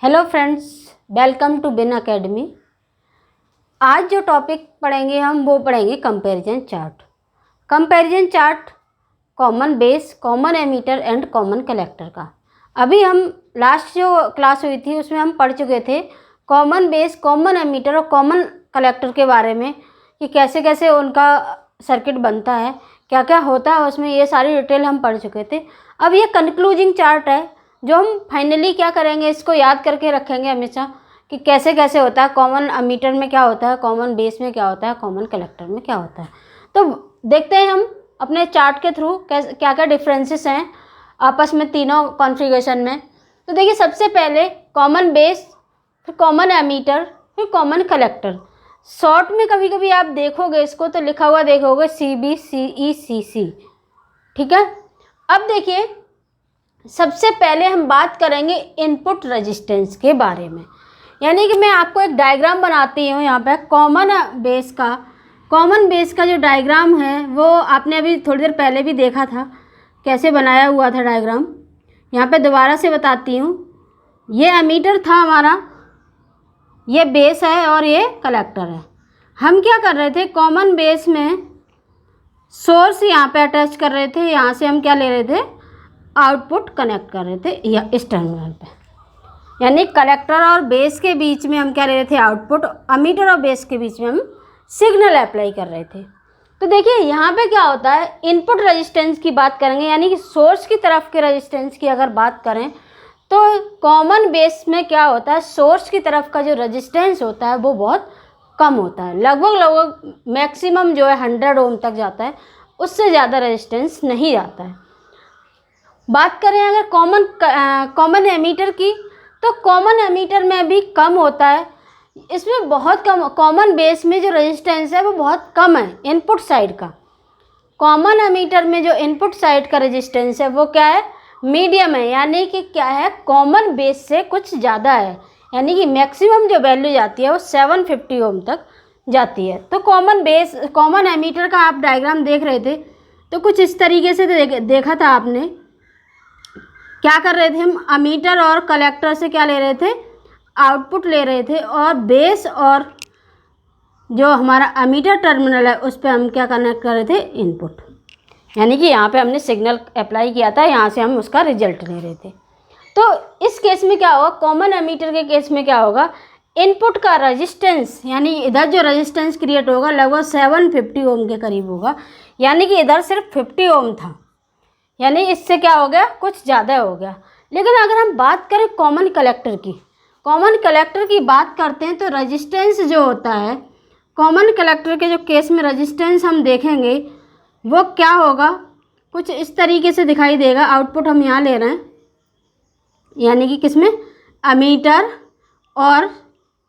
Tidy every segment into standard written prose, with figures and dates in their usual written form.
Hello friends, welcome to बिन academy. आज जो टॉपिक पढ़ेंगे हम वो पढ़ेंगे comparison chart. Comparison chart common base, common emitter and common collector का। अभी हम लास्ट जो क्लास हुई थी उसमें हम पढ़ चुके थे कॉमन बेस, कॉमन एमीटर और कॉमन कलेक्टर के बारे में कि कैसे कैसे उनका सर्किट बनता है, क्या क्या होता है उसमें, ये सारी डिटेल हम पढ़ चुके थे। अब ये कंक्लूजिंग चार्ट है जो हम फाइनली क्या करेंगे, इसको याद करके रखेंगे हमेशा कि कैसे कैसे होता है, कॉमन एमीटर में क्या होता है, कॉमन बेस में क्या होता है, कॉमन कलेक्टर में क्या होता है। तो देखते हैं हम अपने चार्ट के थ्रू क्या क्या डिफरेंसेस हैं आपस में तीनों कॉन्फ़िगरेशन में। तो देखिए, सबसे पहले कॉमन बेस, फिर कॉमन एमीटर, फिर कॉमन कलेक्टर। शॉर्ट में कभी कभी आप देखोगे इसको तो लिखा हुआ देखोगे CBCECC, ठीक है। अब देखिए, सबसे पहले हम बात करेंगे इनपुट रेजिस्टेंस के बारे में। यानी कि मैं आपको एक डायग्राम बनाती हूँ यहाँ पे कॉमन बेस का जो डायग्राम है वो आपने अभी थोड़ी देर पहले भी देखा था कैसे बनाया हुआ था डायग्राम। यहाँ पे दोबारा से बताती हूँ। ये एमीटर था हमारा, ये बेस है और ये कलेक्टर है। हम क्या कर रहे थे, कॉमन बेस में सोर्स यहाँ पे अटैच कर रहे थे, यहाँ से हम क्या ले रहे थे, आउटपुट कनेक्ट कर रहे थे या इस टर्मिनल पे। यानी कलेक्टर और बेस के बीच में हम क्या ले रहे थे, आउटपुट। एमीटर और बेस के बीच में हम सिग्नल अप्लाई कर रहे थे। तो देखिए यहाँ पे क्या होता है, इनपुट रेजिस्टेंस की बात करेंगे, यानी कि सोर्स की तरफ के रेजिस्टेंस की अगर बात करें तो कॉमन बेस में क्या होता है, सोर्स की तरफ का जो रेजिस्टेंस होता है वो बहुत कम होता है। लगभग मैक्सिमम जो है 100 ओम तक जाता है, उससे ज़्यादा रेजिस्टेंस नहीं जाता है। बात करें अगर कॉमन एमीटर की, तो कॉमन एमीटर में भी कम होता है। इसमें बहुत कम, कॉमन बेस में जो रेजिस्टेंस है वो बहुत कम है इनपुट साइड का। कॉमन एमीटर में जो इनपुट साइड का रेजिस्टेंस है वो क्या है, मीडियम है। यानी कि क्या है, कॉमन बेस से कुछ ज़्यादा है। यानी कि मैक्सिमम जो वैल्यू जाती है वो 750 ओम तक जाती है। तो कॉमन एमीटर का आप डायग्राम देख रहे थे तो कुछ इस तरीके से देखा था आपने। क्या कर रहे थे हम, एमीटर और कलेक्टर से क्या ले रहे थे, आउटपुट ले रहे थे, और बेस और जो हमारा एमीटर टर्मिनल है उस पर हम क्या कनेक्ट कर रहे थे, इनपुट। यानी कि यहाँ पे हमने सिग्नल अप्लाई किया था, यहाँ से हम उसका रिजल्ट ले रहे थे। तो इस केस में क्या होगा, कॉमन एमीटर के केस में क्या होगा, इनपुट का रेजिस्टेंस, यानी इधर जो रेजिस्टेंस क्रिएट होगा लगभग 750 ओम के करीब होगा। यानी कि इधर सिर्फ 50 ओम था, यानी इससे क्या हो गया, कुछ ज़्यादा हो गया। लेकिन अगर हम बात करें कॉमन कलेक्टर की बात करते हैं तो रेजिस्टेंस जो होता है कॉमन कलेक्टर के जो केस में रेजिस्टेंस हम देखेंगे वो क्या होगा, कुछ इस तरीके से दिखाई देगा। आउटपुट हम यहाँ ले रहे हैं, यानी कि किसमें, एमीटर और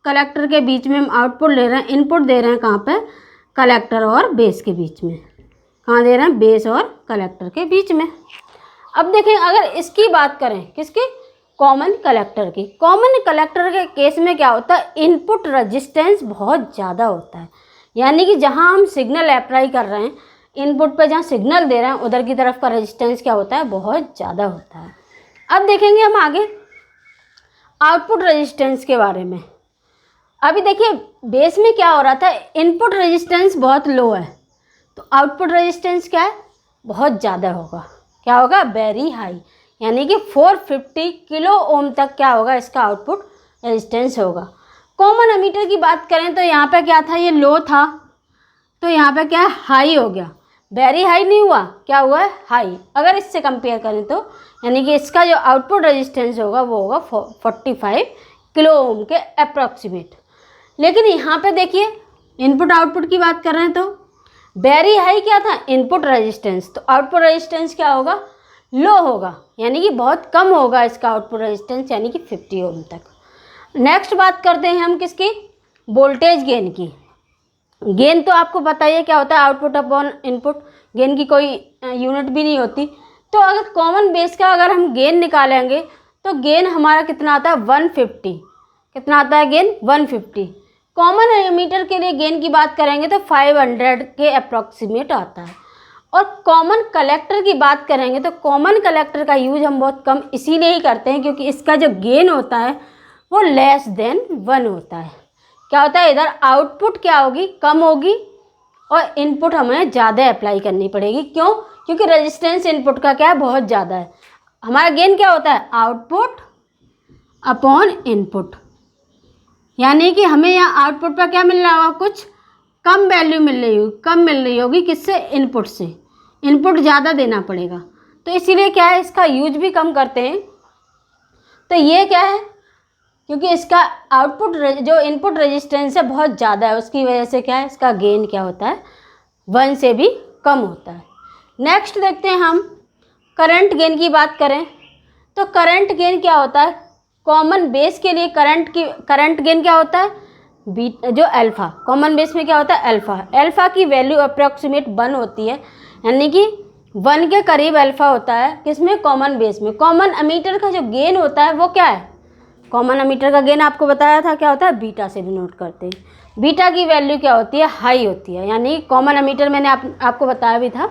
कलेक्टर के बीच में हम आउटपुट ले रहे हैं, इनपुट दे रहे हैं कहाँ पे, कलेक्टर और बेस के बीच में। कहाँ दे रहे हैं, बेस और कलेक्टर के बीच में। अब देखें, अगर इसकी बात करें, किसकी, कॉमन कलेक्टर की। कॉमन कलेक्टर के केस में क्या होता है, इनपुट रेजिस्टेंस बहुत ज़्यादा होता है। यानी कि जहाँ हम सिग्नल अप्लाई कर रहे हैं, इनपुट पे जहाँ सिग्नल दे रहे हैं उधर की तरफ का रेजिस्टेंस क्या होता है, बहुत ज़्यादा होता है। अब देखेंगे हम आगे आउटपुट रेजिस्टेंस के बारे में। अभी देखिए, बेस में क्या हो रहा था, इनपुट रेजिस्टेंस बहुत लो है तो आउटपुट रेजिस्टेंस क्या है, बहुत ज़्यादा होगा। क्या होगा, वेरी हाई। यानी कि 450 किलो ओम तक क्या होगा, इसका आउटपुट रेजिस्टेंस होगा। कॉमन एमीटर की बात करें तो यहाँ पे क्या था, ये लो था तो यहाँ पे क्या है, हाई हो गया। वेरी हाई नहीं हुआ, क्या हुआ है, हाई। अगर इससे कंपेयर करें तो यानी कि इसका जो आउटपुट रेजिस्टेंस होगा वो होगा 45 किलो ओम के अप्रॉक्सीमेट। लेकिन यहाँ पे देखिए, इनपुट आउटपुट की बात कर रहे हैं तो वेरी हाई क्या था, इनपुट रेजिस्टेंस, तो आउटपुट रेजिस्टेंस क्या होगा, लो होगा। यानी कि बहुत कम होगा इसका आउटपुट रेजिस्टेंस, यानी कि 50 ओम तक। नेक्स्ट बात करते हैं हम किसकी, वोल्टेज गेन की। गेन तो आपको पता ही है क्या होता है, आउटपुट अपॉन इनपुट। गेन की कोई यूनिट भी नहीं होती। तो अगर कॉमन बेस का अगर हम गेन निकालेंगे तो गेन हमारा कितना आता है, 150। कितना आता है गेन, 150। कॉमन एमीटर के लिए गेन की बात करेंगे तो 500 के अप्रॉक्सीमेट आता है। और कॉमन कलेक्टर की बात करेंगे तो कॉमन कलेक्टर का यूज हम बहुत कम इसीलिए ही करते हैं क्योंकि इसका जो गेन होता है वो लेस देन 1 होता है। क्या होता है, इधर आउटपुट क्या होगी, कम होगी और इनपुट हमें ज़्यादा अप्लाई करनी पड़ेगी। क्यों? क्योंकि रेजिस्टेंस इनपुट का क्या है, बहुत ज़्यादा है। हमारा गेन क्या होता है, आउटपुट अपॉन इनपुट, यानी कि हमें यहाँ आउटपुट पर क्या मिल रहा होगा, कुछ कम वैल्यू मिल रही होगी, कम मिल रही होगी किससे, इनपुट से। इनपुट ज़्यादा देना पड़ेगा, तो इसीलिए क्या है, इसका यूज भी कम करते हैं। तो ये क्या है, क्योंकि इसका आउटपुट जो इनपुट रेजिस्टेंस है बहुत ज़्यादा है, उसकी वजह से क्या है, इसका गेन क्या होता है, 1 से भी कम होता है। नेक्स्ट देखते हैं हम, करंट गेन की बात करें तो करंट गेन क्या होता है, कॉमन बेस के लिए करंट गेन क्या होता है, जो अल्फ़ा, कॉमन बेस में क्या होता है, अल्फ़ा की वैल्यू अप्रॉक्सीमेट 1 होती है, यानी कि 1 के करीब अल्फ़ा होता है, किसमें, कॉमन बेस में। कॉमन एमीटर का जो गेन होता है वो क्या है, कॉमन एमीटर का गेन आपको बताया था क्या होता है, बीटा से डिनोट करते हैं। बीटा की वैल्यू क्या होती है, हाई होती है, यानी कॉमन एमीटर मैंने आपको बताया भी था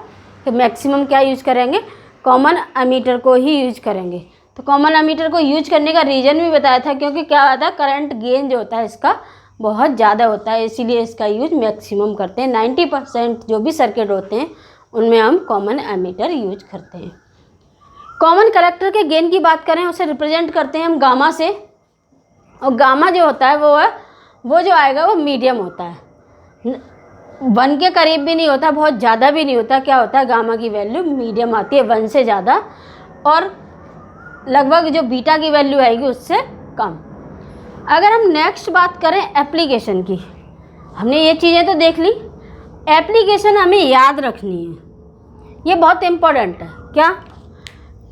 कि मैक्सिमम क्या यूज करेंगे, कॉमन एमीटर को ही यूज करेंगे। तो कॉमन एमीटर को यूज करने का रीज़न भी बताया था, क्योंकि क्या होता है, करंट गेन जो होता है इसका बहुत ज़्यादा होता है, इसीलिए इसका यूज मैक्सिमम करते हैं। 90% जो भी सर्किट होते हैं उनमें हम कॉमन एमीटर यूज करते हैं। कॉमन कलेक्टर के गेन की बात करें, उसे रिप्रेजेंट करते हैं हम गामा से, और गामा जो होता है वो जो आएगा वो मीडियम होता है, 1 के करीब भी नहीं होता, बहुत ज़्यादा भी नहीं होता। क्या होता है, गामा की वैल्यू मीडियम आती है, 1 से ज़्यादा और लगभग जो बीटा की वैल्यू आएगी उससे कम। अगर हम नेक्स्ट बात करें एप्लीकेशन की, हमने ये चीज़ें तो देख ली, एप्लीकेशन हमें याद रखनी है, ये बहुत इम्पोर्टेंट है। क्या,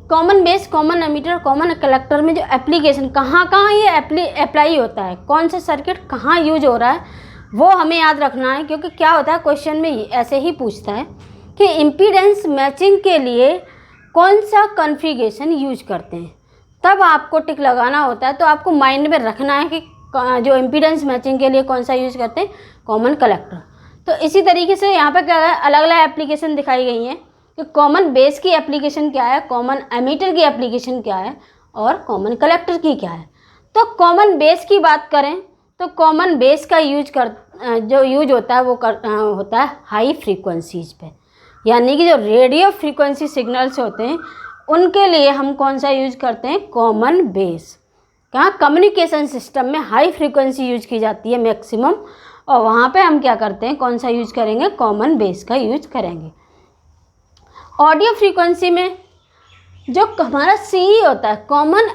common base, common ammeter, common collector में जो एप्लीकेशन कहाँ कहाँ ये अप्लाई होता है, कौन सा सर्किट कहाँ यूज हो रहा है, वो हमें याद रखना है। क्योंकि क्या होता है, क्वेश्चन में ऐसे ही पूछता है कि इम्पीडेंस मैचिंग के लिए कौन सा कॉन्फ़िगरेशन यूज करते हैं, तब आपको टिक लगाना होता है। तो आपको माइंड में रखना है कि जो इम्पीडेंस मैचिंग के लिए कौन सा यूज करते हैं, कॉमन कलेक्टर। तो इसी तरीके से यहाँ पे क्या है, अलग अलग एप्लीकेशन दिखाई गई हैं कि कॉमन बेस की एप्लीकेशन क्या है, कॉमन एमीटर की एप्लीकेशन क्या है और कॉमन कलेक्टर की क्या है। तो कॉमन बेस की बात करें तो कॉमन बेस का जो यूज होता है वो होता है हाई फ्रीक्वेंसीज पे, यानी कि जो रेडियो फ्रीक्वेंसी सिग्नल्स होते हैं उनके लिए हम कौन सा यूज करते हैं, कॉमन बेस। कहाँ, कम्युनिकेशन सिस्टम में हाई फ्रीक्वेंसी यूज की जाती है मैक्सिमम, और वहाँ पे हम क्या करते हैं, कौन सा यूज करेंगे, कॉमन बेस का यूज करेंगे। ऑडियो फ्रीक्वेंसी में जो हमारा सीई होता है, कॉमन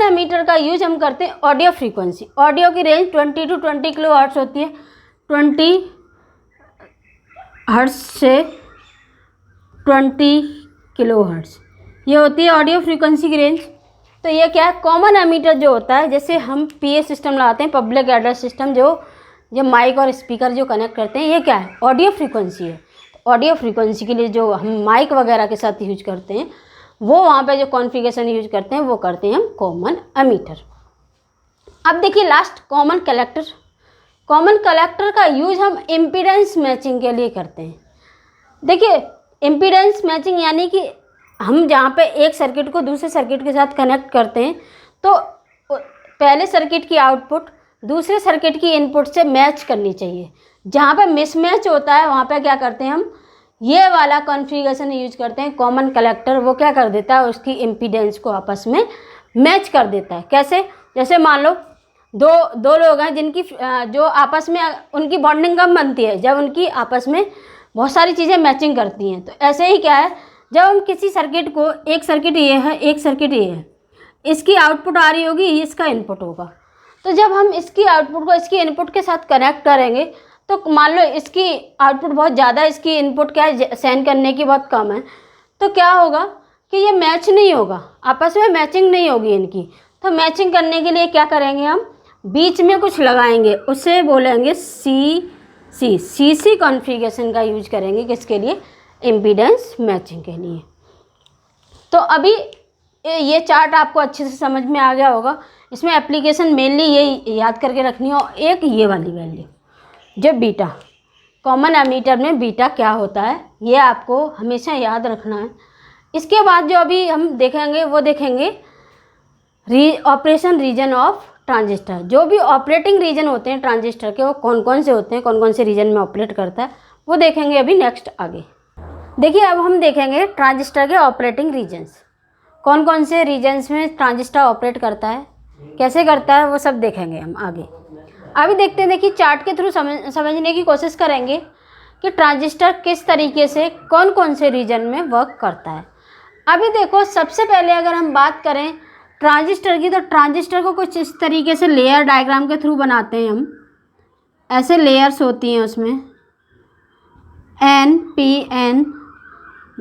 एमीटर का यूज हम करते हैं ऑडियो फ्रीक्वेंसी। ऑडियो की रेंज 20 to 20 किलो हर्ट्ज होती है, 20 हर्ट्ज से 20 किलो हर्ट्ज, ये होती है ऑडियो फ्रीक्वेंसी की रेंज। तो ये क्या है, कॉमन एमीटर जो होता है, जैसे हम पीए सिस्टम लगाते हैं, पब्लिक एड्रेस सिस्टम, जो माइक और स्पीकर जो कनेक्ट करते हैं, ये क्या है, ऑडियो फ्रीक्वेंसी है। ऑडियो फ्रीक्वेंसी के लिए जो हम माइक वगैरह के साथ यूज करते हैं, वो वहाँ पे जो कॉन्फ़िगरेशन यूज करते हैं वो करते हैं हम कॉमन एमीटर। अब देखिए last, common collector. Common collector का यूज हम इम्पीडेंस मैचिंग के लिए करते हैं। देखिए इम्पीडेंस मैचिंग यानी कि हम जहाँ पे एक सर्किट को दूसरे सर्किट के साथ कनेक्ट करते हैं, तो पहले सर्किट की आउटपुट दूसरे सर्किट की इनपुट से मैच करनी चाहिए। जहाँ पे मिसमैच होता है वहाँ पे क्या करते हैं हम, ये वाला कॉन्फ़िगरेशन यूज करते हैं कॉमन कलेक्टर। वो क्या कर देता है, उसकी इम्पीडेंस को आपस में मैच कर देता है। कैसे, जैसे मान लो दो लोग हैं जिनकी जो आपस में उनकी बॉन्डिंग कम बनती है, जब उनकी आपस में बहुत सारी चीज़ें मैचिंग करती हैं। तो ऐसे ही क्या है, जब हम किसी सर्किट को, एक सर्किट ये है, एक सर्किट ये है, इसकी आउटपुट आ रही होगी, इसका इनपुट होगा, तो जब हम इसकी आउटपुट को इसकी इनपुट के साथ कनेक्ट करेंगे, तो मान लो इसकी आउटपुट बहुत ज़्यादा, इसकी इनपुट क्या है, सेंड करने की बहुत कम है, तो क्या होगा कि ये मैच नहीं होगा, आपस में मैचिंग नहीं होगी इनकी। तो मैचिंग करने के लिए क्या करेंगे, हम बीच में कुछ लगाएंगे, उसे बोलेंगे सीसी कॉन्फ़िगरेशन का यूज करेंगे। किसके लिए, इम्पीडेंस मैचिंग के लिए। तो अभी ये चार्ट आपको अच्छे से समझ में आ गया होगा। इसमें एप्लीकेशन मेनली ये याद करके रखनी हो, एक ये वाली वैल्यू जो बीटा, कॉमन एमीटर में बीटा क्या होता है, ये आपको हमेशा याद रखना है। इसके बाद जो अभी हम देखेंगे वो देखेंगे ऑपरेशन रीजन ऑफ ट्रांजिस्टर। जो भी ऑपरेटिंग रीजन होते हैं ट्रांजिस्टर के वो कौन कौन से होते हैं, कौन कौन से रीजन में ऑपरेट करता है, वो देखेंगे अभी नेक्स्ट आगे। देखिए अब हम देखेंगे ट्रांजिस्टर के ऑपरेटिंग रीजन्स, कौन कौन से रीजन्स में ट्रांजिस्टर ऑपरेट करता है, कैसे करता है, वो सब देखेंगे हम आगे। अभी देखते हैं, देखिए चार्ट के थ्रू समझने की कोशिश करेंगे कि ट्रांजिस्टर किस तरीके से कौन कौन से रीजन में वर्क करता है। अभी देखो सबसे पहले अगर हम बात करें ट्रांजिस्टर की, तो ट्रांजिस्टर को कुछ इस तरीके से लेयर डायग्राम के थ्रू बनाते हैं हम। ऐसे लेयर्स होती हैं उसमें NPN,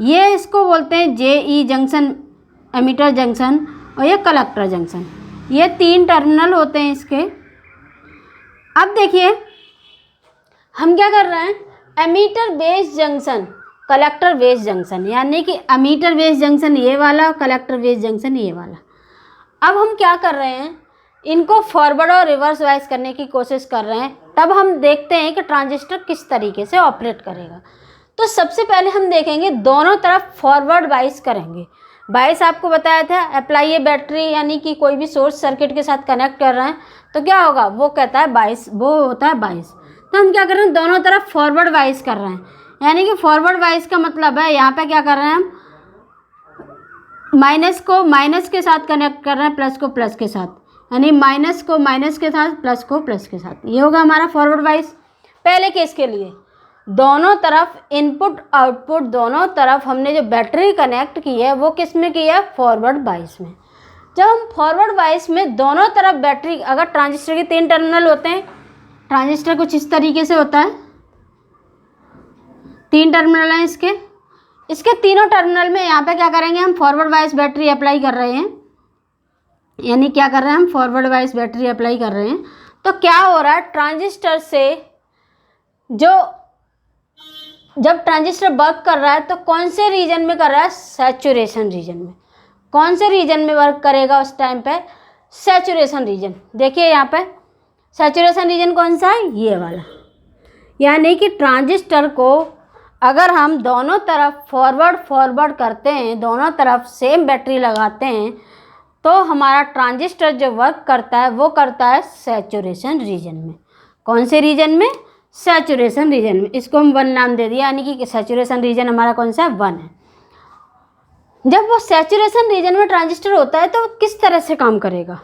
ये इसको बोलते हैं JE जंक्शन, एमीटर जंक्शन, और ये कलेक्टर जंक्शन। ये 3 टर्मिनल होते हैं इसके। अब देखिए हम क्या कर रहे हैं, emitter base junction, collector base junction, यानी कि एमीटर बेस जंक्शन ये वाला, कलेक्टर बेस जंक्शन ये वाला। अब हम क्या कर रहे हैं, इनको फॉरवर्ड और रिवर्स वाइज करने की कोशिश कर रहे हैं, तब हम देखते हैं कि ट्रांजिस्टर किस तरीके से ऑपरेट करेगा। तो सबसे पहले हम देखेंगे दोनों तरफ फॉरवर्ड वाइज करेंगे। बाइस आपको बताया था, अप्लाई ए बैटरी, यानी कि कोई भी सोर्स सर्किट के साथ कनेक्ट कर रहे हैं तो क्या होगा, वो कहता है बाइस, वो होता है बाइस। तो हम क्या कर रहे हैं, दोनों तरफ फॉरवर्ड वाइज कर रहे हैं, यानी कि फॉरवर्ड वाइज का मतलब है यहाँ पे क्या कर रहे हैं हम, माइनस को माइनस के साथ कनेक्ट कर रहे हैं, प्लस को प्लस के साथ, यानी माइनस को माइनस के साथ, प्लस को प्लस के साथ। ये होगा हमारा फॉरवर्ड वाइज। पहले केस के लिए दोनों तरफ इनपुट आउटपुट, दोनों तरफ हमने जो बैटरी कनेक्ट की है वो किस में की है, फॉरवर्ड वाइज में। जब हम फॉरवर्ड वाइज में दोनों तरफ बैटरी, अगर ट्रांजिस्टर के 3 टर्मिनल होते हैं, ट्रांजिस्टर कुछ इस तरीके से होता है, 3 टर्मिनल हैं इसके तीनों टर्मिनल में यहाँ पे क्या करेंगे हम, फॉरवर्ड वाइज बैटरी अप्लाई कर रहे हैं, यानी क्या कर रहे हैं हम, फॉरवर्ड वाइज बैटरी अप्लाई कर रहे हैं। तो क्या हो रहा है, ट्रांजिस्टर से जब ट्रांजिस्टर वर्क कर रहा है तो कौन से रीजन में कर रहा है, सैचुरेशन रीजन में। कौन से रीजन में वर्क करेगा उस टाइम पे, सैचुरेशन रीजन। देखिए यहाँ पे सैचुरेशन रीजन कौन सा है, ये वाला। यानी कि ट्रांजिस्टर को अगर हम दोनों तरफ फॉरवर्ड करते हैं, दोनों तरफ सेम बैटरी लगाते हैं, तो हमारा ट्रांजिस्टर जो वर्क करता है वो करता है सैचुरेशन रीजन में। कौन से रीजन में, सैचुरेशन रीजन में। इसको हम 1 नाम दे दिया, यानी कि सैचुरेशन रीजन हमारा कौन सा है, 1 है। जब वो सैचुरेशन रीजन में ट्रांजिस्टर होता है तो किस तरह से काम करेगा,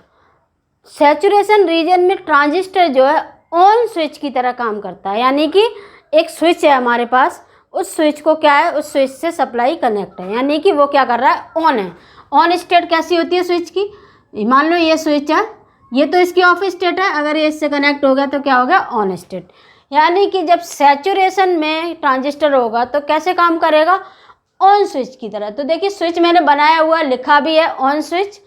सैचुरेशन रीजन में ट्रांजिस्टर जो है ऑन स्विच की तरह काम करता है, यानी कि एक स्विच है हमारे पास, उस स्विच को क्या है, उस स्विच से सप्लाई कनेक्ट है, यानी कि वो क्या कर रहा है, ऑन है। ऑन स्टेट कैसी होती है स्विच की, मान लो ये स्विच है, ये तो इसकी ऑफ स्टेट है, अगर ये इससे कनेक्ट हो गया तो क्या हो गया, ऑन स्टेट। यानी कि जब सैचुरेशन में ट्रांजिस्टर होगा तो कैसे काम करेगा, ऑन स्विच की तरह। तो देखिए स्विच मैंने बनाया हुआ, लिखा भी है ऑन स्विच,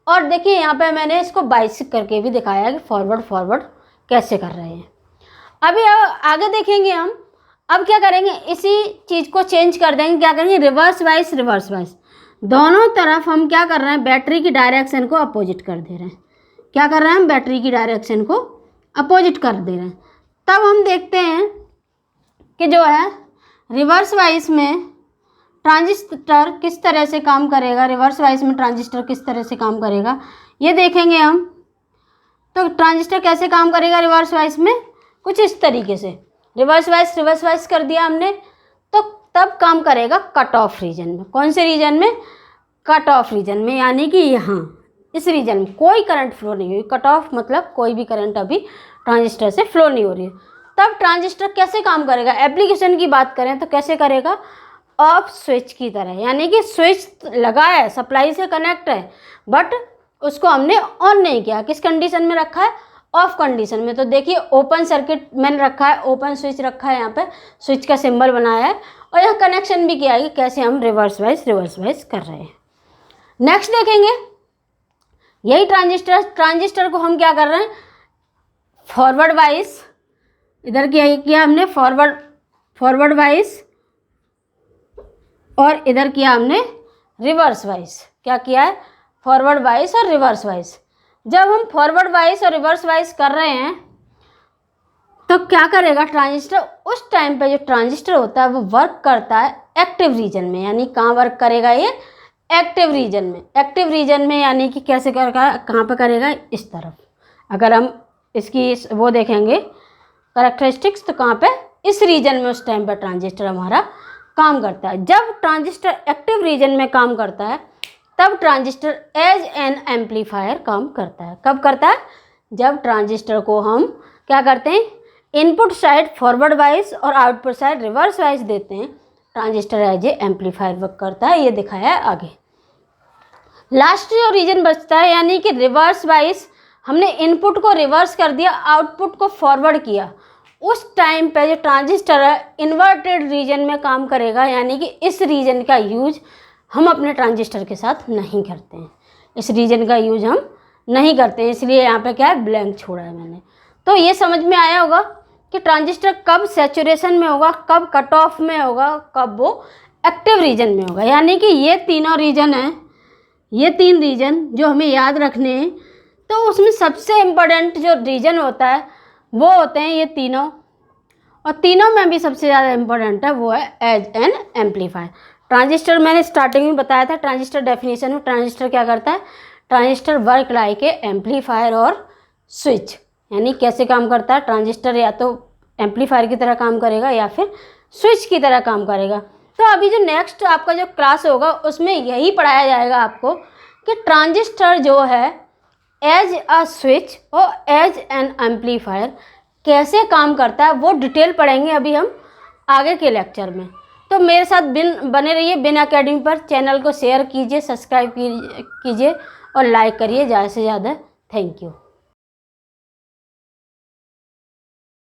और देखिए यहाँ पे मैंने इसको बाइसिक करके भी दिखाया कि फॉरवर्ड कैसे कर रहे हैं। अभी आगे देखेंगे हम। अब क्या करेंगे, इसी चीज़ को चेंज कर देंगे, क्या करेंगे, रिवर्स वाइज। दोनों तरफ हम क्या कर रहे हैं, बैटरी की डायरेक्शन को अपोजिट कर दे रहे हैं। क्या कर रहे हैं हम, बैटरी की डायरेक्शन को अपोजिट कर दे रहे हैं। तब हम देखते हैं कि जो है रिवर्स वाइज में ट्रांजिस्टर किस तरह से काम करेगा, रिवर्स वाइज में ट्रांजिस्टर किस तरह से काम करेगा ये देखेंगे हम। तो ट्रांजिस्टर कैसे काम करेगा रिवर्स वाइज में, कुछ इस तरीके से। रिवर्स वाइज कर दिया हमने, तो तब काम करेगा कट ऑफ रीजन में। कौन से रीजन में, कट ऑफ रीजन में, यानी कि यहाँ इस रीजन में कोई करंट फ्लो नहीं हुई। कट ऑफ मतलब कोई भी करंट अभी ट्रांजिस्टर से फ्लो नहीं हो रही है। तब ट्रांजिस्टर कैसे काम करेगा, एप्लीकेशन की बात करें तो कैसे करेगा, ऑफ स्विच की तरह। यानी कि स्विच लगा है, सप्लाई से कनेक्ट है, बट उसको हमने ऑन नहीं किया। किस कंडीशन में रखा है, ऑफ कंडीशन में। तो देखिए ओपन सर्किट मैंने रखा है, ओपन स्विच रखा है, यहाँ पे स्विच का सिंबल बनाया है, और यहाँ कनेक्शन भी किया है कि कैसे हम रिवर्स वाइज कर रहे हैं। नेक्स्ट देखेंगे, यही ट्रांजिस्टर को हम क्या कर रहे हैं, फॉरवर्ड वाइज, इधर किया हमने फॉरवर्ड वाइज, और इधर किया हमने रिवर्स वाइज। क्या किया है, फॉरवर्ड वाइज और रिवर्स वाइज। जब हम फॉरवर्ड वाइज और रिवर्स वाइज कर रहे हैं तो क्या करेगा ट्रांजिस्टर, उस टाइम पे जो ट्रांजिस्टर होता है वो वर्क करता है एक्टिव रीजन में। यानी कहाँ वर्क करेगा, ये एक्टिव रीजन में। एक्टिव रीजन में यानी कि कैसे करेगा, कहाँ पे करेगा, इस तरफ। अगर हम इसकी वो देखेंगे कैरेक्टरिस्टिक्स, तो कहाँ पे, इस रीजन में उस टाइम पर ट्रांजिस्टर हमारा काम करता है। जब ट्रांजिस्टर एक्टिव रीजन में काम करता है तब ट्रांजिस्टर एज एन एम्पलीफायर काम करता है। कब करता है, जब ट्रांजिस्टर को हम क्या करते हैं, इनपुट साइड फॉरवर्ड वाइज और आउटपुट साइड रिवर्स वाइज देते हैं, transistor as a amplifier work करता है। ये दिखाया है आगे। लास्ट जो रीजन बचता है यानी कि रिवर्स वाइज, हमने इनपुट को रिवर्स कर दिया, आउटपुट को फॉरवर्ड किया, उस टाइम पे जो ट्रांजिस्टर है इन्वर्टेड रीजन में काम करेगा, यानी कि इस रीजन का यूज हम अपने ट्रांजिस्टर के साथ नहीं करते हैं। इस रीजन का यूज हम नहीं करते हैं, इसलिए यहाँ पे क्या है, ब्लैंक छोड़ा है मैंने। तो ये समझ में आया होगा कि ट्रांजिस्टर कब सैचुरेशन में होगा, कब कट ऑफ में होगा, कब वो एक्टिव रीजन में होगा। यानी कि ये तीनों रीजन हैं, ये 3 रीजन जो हमें याद रखने हैं। तो उसमें सबसे इम्पोर्टेंट जो रीजन होता है वो होते हैं ये तीनों, और तीनों में भी सबसे ज़्यादा इम्पोर्टेंट है वो है एज एन एम्पलीफायर। ट्रांजिस्टर मैंने स्टार्टिंग में बताया था, ट्रांजिस्टर डेफिनेशन में ट्रांजिस्टर क्या करता है, transistor work like A amplifier और स्विच। यानी कैसे काम करता है, ट्रांजिस्टर या तो एम्पलीफायर की तरह काम करेगा या फिर स्विच की तरह काम करेगा। तो अभी जो नेक्स्ट आपका जो क्लास होगा उसमें यही पढ़ाया जाएगा आपको कि ट्रांजिस्टर जो है एज अ स्विच और एज एन एम्पलीफायर कैसे काम करता है, वो डिटेल पढ़ेंगे अभी हम आगे के लेक्चर में। तो मेरे साथ बने रहिए बिन एकेडमी पर। चैनल को शेयर कीजिए, सब्सक्राइब कीजिए और लाइक करिए ज़्यादा से ज़्यादा। Thank you.